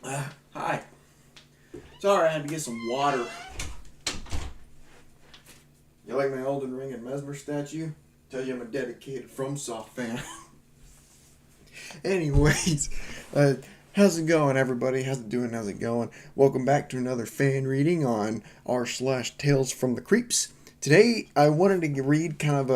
Hi. Sorry, I had to get some water. You like my Elden Ring and Mesmer statue? Tell you I'm a dedicated FromSoft fan. Anyways, how's it going, everybody? How's it doing? How's it going? Welcome back to another fan reading on r/slash Tales from the Creeps. Today, I wanted to read kind of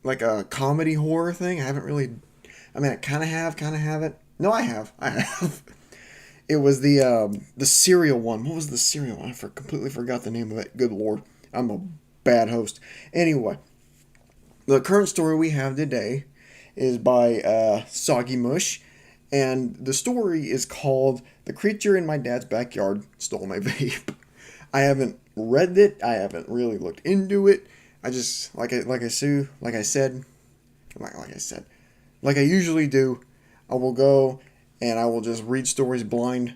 a comedy horror thing. I haven't really. I mean, I kind of haven't. No, I have. I have. It was the cereal one. What was the cereal one? Completely forgot the name of it. Good lord, I'm a bad host. Anyway, the current story we have today is by Soggy Mush, and the story is called "The Creature in My Dad's Backyard Stole My Vape." I haven't read it. I haven't really looked into it. I just like I said, like I usually do. I will go and I will just read stories blind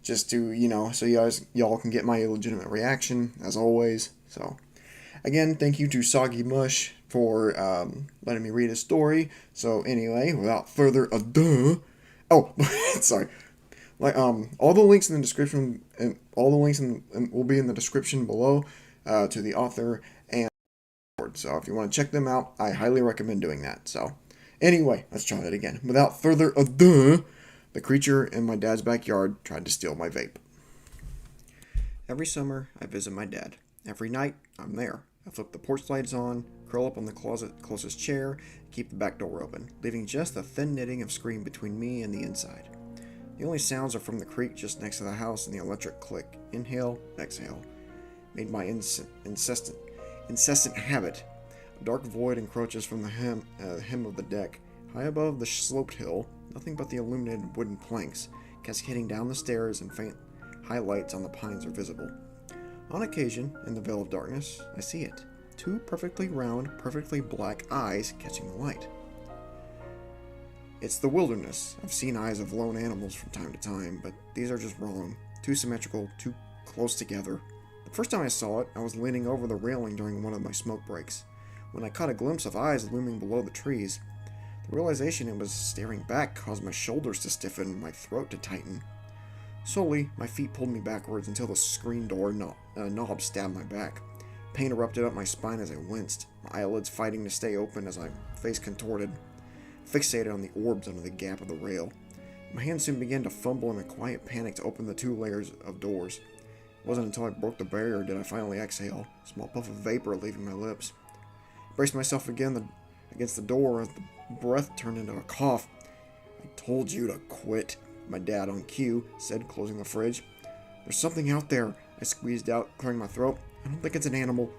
just to, so y'all can get my legitimate reaction as always. So again, thank you to Soggy Mush for letting me read a story. So anyway, without further ado, oh, sorry. All the links in the description and all the links will be in the description below to the author and so if you want to check them out, I highly recommend doing that. So anyway, let's try that again. Without further ado, the creature in my dad's backyard tried to steal my vape. Every summer, I visit my dad. Every night, I'm there. I flip the porch lights on, curl up on the closet closest chair, and keep the back door open, leaving just a thin knitting of screen between me and the inside. The only sounds are from the creek just next to the house and the electric click. Inhale, exhale. Made my incessant habit. A dark void encroaches from the hem of the deck. High above the sloped hill, nothing but the illuminated wooden planks, cascading down the stairs and faint highlights on the pines are visible. On occasion, in the veil of darkness, I see it. Two perfectly round, perfectly black eyes catching the light. It's the wilderness. I've seen eyes of lone animals from time to time, but these are just wrong. Too symmetrical, too close together. The first time I saw it, I was leaning over the railing during one of my smoke breaks. When I caught a glimpse of eyes looming below the trees, the realization it was staring back caused my shoulders to stiffen and my throat to tighten. Slowly, my feet pulled me backwards until the screen door knob stabbed my back. Pain erupted up my spine as I winced, my eyelids fighting to stay open as my face contorted, fixated on the orbs under the gap of the rail. My hand soon began to fumble in a quiet panic to open the two layers of doors. It wasn't until I broke the barrier did I finally exhale, a small puff of vapor leaving my lips. I braced myself again against the door as the breath turned into a cough. "I told you to quit," my dad on cue said, closing the fridge. "There's something out there," I squeezed out, clearing my throat. "I don't think it's an animal."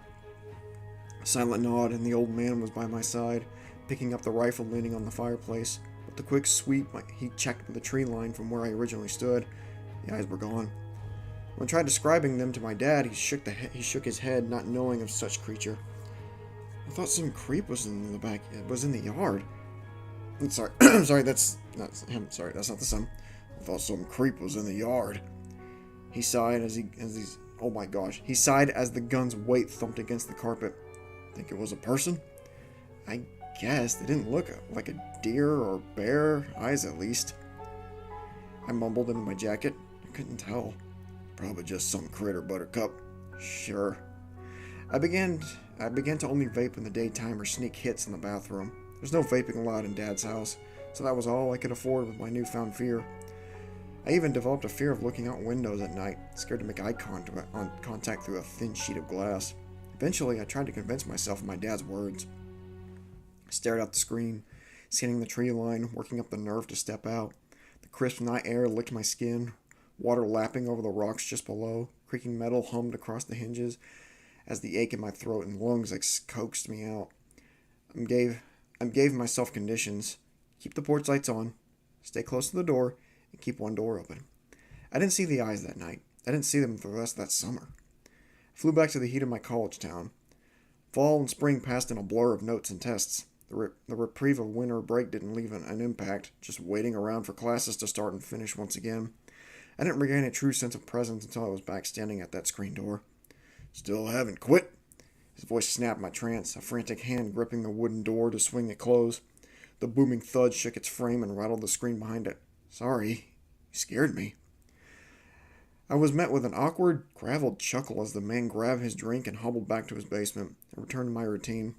A silent nod, and the old man was by my side, picking up the rifle leaning on the fireplace. With the quick sweep, he checked the tree line from where I originally stood. The eyes were gone. When I tried describing them to my dad, he shook his head, not knowing of such creature. "I thought some creep was in the back. It was in the yard." I'm sorry. I'm sorry. That's not him. Sorry, that's not the son. "I thought some creep was in the yard." He sighed as oh my gosh. He sighed as the gun's weight thumped against the carpet. "Think it was a person?" "I guess they didn't look like a deer or bear, eyes at least." I mumbled into my jacket. I couldn't tell. "Probably just some critter, Buttercup." "Sure." I began to only vape in the daytime or sneak hits in the bathroom. There's no vaping allowed in Dad's house, so that was all I could afford with my newfound fear. I even developed a fear of looking out windows at night, scared to make eye contact through a thin sheet of glass. Eventually, I tried to convince myself of my dad's words. I stared out the screen, scanning the tree line, working up the nerve to step out. The crisp night air licked my skin, water lapping over the rocks just below, creaking metal hummed across the hinges as the ache in my throat and lungs coaxed me out. I gave myself conditions. Keep the porch lights on, stay close to the door, and keep one door open. I didn't see the eyes that night. I didn't see them for the rest of that summer. I flew back to the heat of my college town. Fall and spring passed in a blur of notes and tests. The reprieve of winter break didn't leave an impact, just waiting around for classes to start and finish once again. I didn't regain a true sense of presence until I was back standing at that screen door. "Still haven't quit?" His voice snapped my trance, a frantic hand gripping the wooden door to swing it close. The booming thud shook its frame and rattled the screen behind it. "Sorry, you scared me." I was met with an awkward, graveled chuckle as the man grabbed his drink and hobbled back to his basement. I returned to my routine.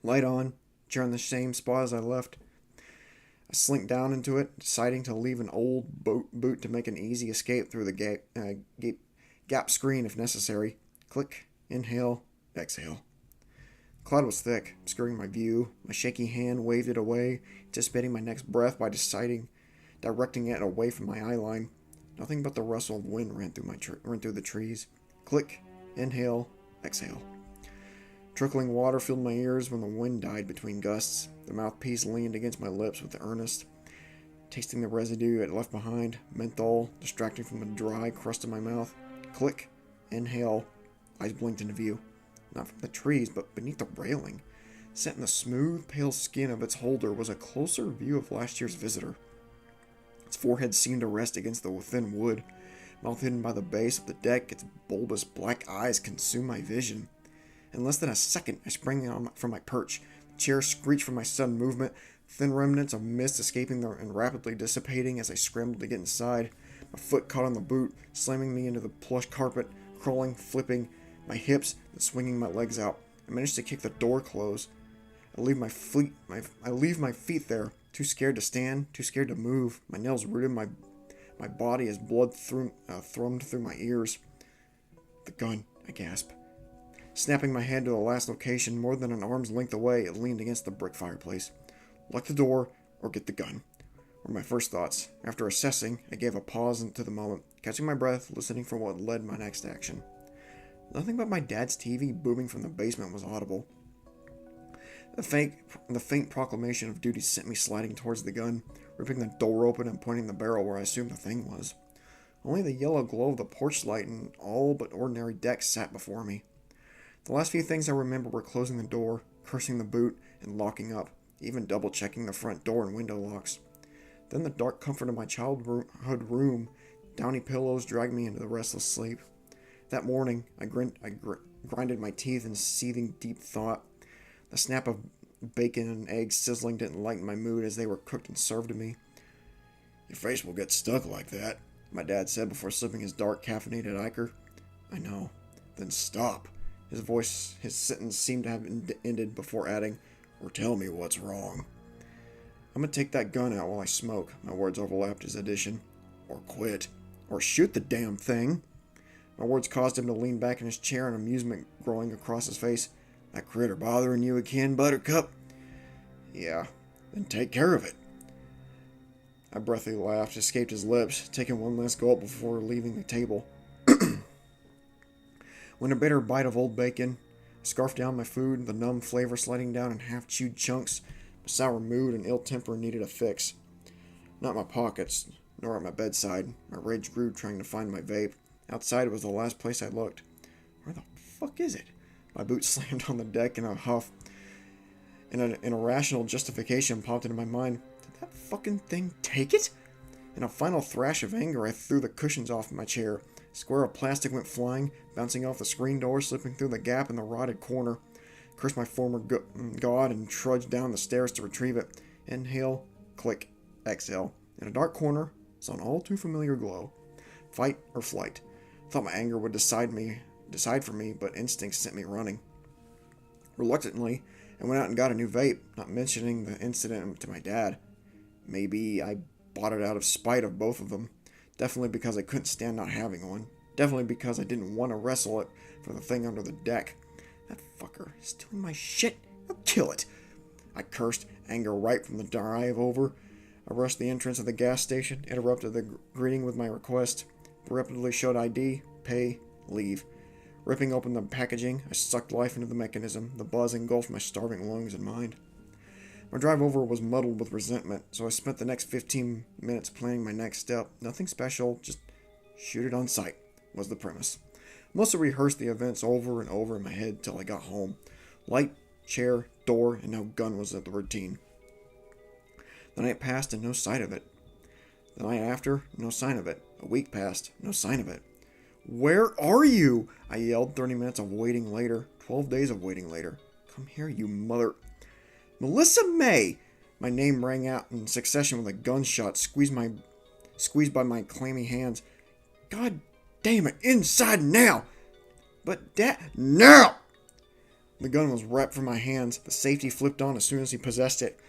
Light on, chair in the same spot as I left. I slinked down into it, deciding to leave an old boot to make an easy escape through the gap screen if necessary. Click, inhale, exhale. The cloud was thick, obscuring my view. My shaky hand waved it away, anticipating my next breath by directing it away from my eye line. Nothing but the rustle of wind ran through the trees. Click, inhale, exhale. Trickling water filled my ears when the wind died between gusts. The mouthpiece leaned against my lips with the earnest, tasting the residue it left behind. Menthol, distracting from the dry crust in my mouth. Click, inhale. Eyes blinked into view. Not from the trees, but beneath the railing. Set in the smooth, pale skin of its holder was a closer view of last year's visitor. Its forehead seemed to rest against the thin wood. Mouth hidden by the base of the deck, its bulbous black eyes consumed my vision. In less than a second, I sprang from my perch. The chair screeched from my sudden movement, thin remnants of mist escaping and rapidly dissipating as I scrambled to get inside. My foot caught on the boot, slamming me into the plush carpet, crawling, flipping my hips, and swinging my legs out. I managed to kick the door closed. I leave my feet there, too scared to stand, too scared to move. My nails rooted my body as blood thrummed through my ears. The gun, I gasped. Snapping my head to the last location, more than an arm's length away, it leaned against the brick fireplace. Lock the door, or get the gun, were my first thoughts. After assessing, I gave a pause into the moment, catching my breath, listening for what led my next action. Nothing but my dad's TV booming from the basement was audible. The faint proclamation of duty sent me sliding towards the gun, ripping the door open and pointing the barrel where I assumed the thing was. Only the yellow glow of the porch light and all but ordinary deck sat before me. The last few things I remember were closing the door, cursing the boot, and locking up, even double-checking the front door and window locks. Then the dark comfort of my childhood room, downy pillows dragged me into the restless sleep. That morning, I grinded my teeth in seething deep thought. The snap of bacon and eggs sizzling didn't lighten my mood as they were cooked and served to me. "Your face will get stuck like that," my dad said before sipping his dark caffeinated ichor. "I know." "Then stop." His sentence seemed to have ended before adding, "Or tell me what's wrong." "I'm gonna take that gun out while I smoke," my words overlapped his addition. "Or quit. Or shoot the damn thing." My words caused him to lean back in his chair, and amusement growing across his face. "That critter bothering you again, Buttercup?" "Yeah." "Then take care of it." A breathy laugh escaped his lips, taking one last gulp before leaving the table. When a bitter bite of old bacon, I scarfed down my food, the numb flavor sliding down in half-chewed chunks. My sour mood and ill temper needed a fix. Not my pockets, nor at my bedside. My rage grew trying to find my vape. Outside was the last place I looked. Where the fuck is it? My boot slammed on the deck in a huff. An irrational justification popped into my mind. Did that fucking thing take it? In a final thrash of anger, I threw the cushions off my chair. A square of plastic went flying, bouncing off the screen door, slipping through the gap in the rotted corner. Cursed my former god and trudged down the stairs to retrieve it. Inhale, click, exhale. In a dark corner, saw an all too familiar glow. Fight or flight. Thought my anger would decide for me, but instinct sent me running. Reluctantly, I went out and got a new vape, not mentioning the incident to my dad. Maybe I bought it out of spite of both of them. Definitely because I couldn't stand not having one. Definitely because I didn't want to wrestle it for the thing under the deck. That fucker is stealing my shit. I'll kill it. I cursed, anger ripe from the drive over. I rushed the entrance of the gas station, interrupted the greeting with my request, rapidly showed ID, pay, leave. Ripping open the packaging, I sucked life into the mechanism. The buzz engulfed my starving lungs and mind. My drive over was muddled with resentment, so I spent the next 15 minutes planning my next step. Nothing special, just shoot it on sight, was the premise. I must have rehearsed the events over and over in my head till I got home. Light, chair, door, and now gun was the routine. The night passed and no sight of it. The night after, no sign of it. A week passed, no sign of it. "Where are you?" I yelled, 30 minutes of waiting later. 12 days of waiting later. "Come here, you mother..." "Melissa May!" My name rang out in succession with a gunshot squeezed by my clammy hands. God damn it, inside now! But Dad, now! The gun was ripped from my hands. The safety flipped on as soon as he possessed it.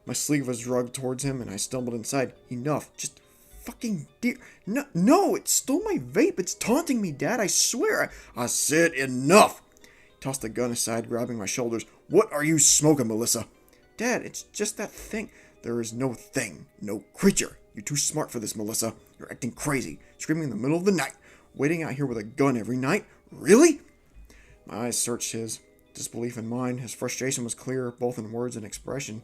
My sleeve was dragged towards him and I stumbled inside. Enough. Just fucking dear. No, no, it stole my vape. It's taunting me, Dad. I swear. I said enough. He tossed the gun aside, grabbing my shoulders. What are you smoking, Melissa? Dad, it's just that thing. There is no thing, no creature. You're too smart for this, Melissa. You're acting crazy, screaming in the middle of the night, waiting out here with a gun every night. Really? My eyes searched his. Disbelief in mine. His frustration was clear, both in words and expression.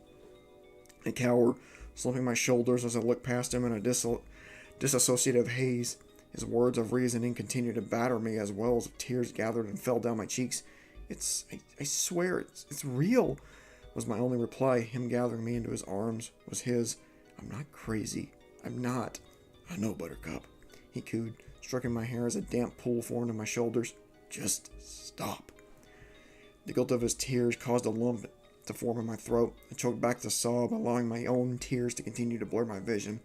I cowered, slumping my shoulders as I looked past him in a disassociative haze. His words of reasoning continued to batter me as wells of tears gathered and fell down my cheeks. I swear, it's real, was my only reply. Him gathering me into his arms was his. I'm not crazy. I'm not. I know, Buttercup, he cooed, stroking my hair as a damp pool formed on my shoulders. Just stop. The guilt of his tears caused a lump to form in my throat. I choked back the sob, allowing my own tears to continue to blur my vision.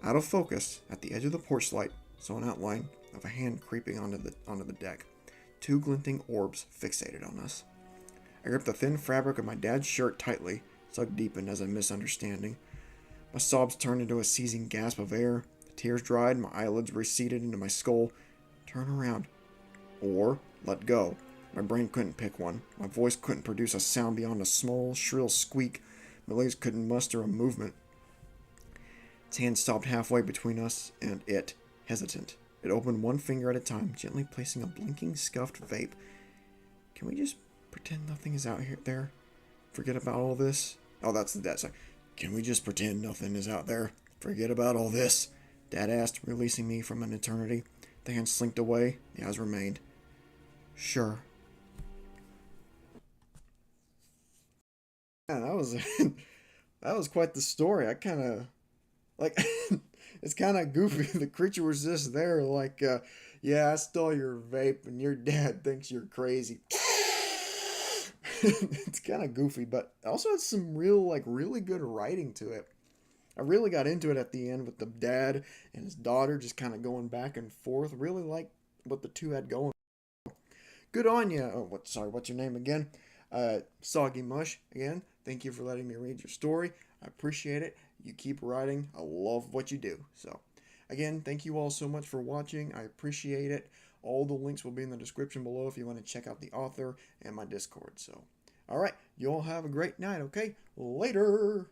Out of focus, at the edge of the porch light, saw an outline of a hand creeping onto the deck. Two glinting orbs fixated on us. I gripped the thin fabric of my dad's shirt tightly, sunk deepened as a misunderstanding. My sobs turned into a seizing gasp of air. The tears dried, and my eyelids receded into my skull. Turn around. Or let go. My brain couldn't pick one. My voice couldn't produce a sound beyond a small, shrill squeak. My legs couldn't muster a movement. Its hand stopped halfway between us and it, hesitant. It opened one finger at a time, gently placing a blinking, scuffed vape. Can we just pretend nothing is out there? Forget about all this? Oh, that's the dad side. Can we just pretend nothing is out there? Forget about all this? Dad asked, releasing me from an eternity. The hand slinked away. The eyes remained. Sure. Yeah, that was quite the story. I kind of like it's kind of goofy. The creature was just there, like, yeah, I stole your vape, and your dad thinks you're crazy. It's kind of goofy, but also it's some really good writing to it. I really got into it at the end with the dad and his daughter just kind of going back and forth. Really like what the two had going. Good on you. Oh, what's your name again? Soggy Mush again. Thank you for letting me read your story. I appreciate it. You keep writing. I love what you do. So, again, thank you all so much for watching. I appreciate it. All the links will be in the description below if you want to check out the author and my Discord. So, all right. You all have a great night, okay? Later.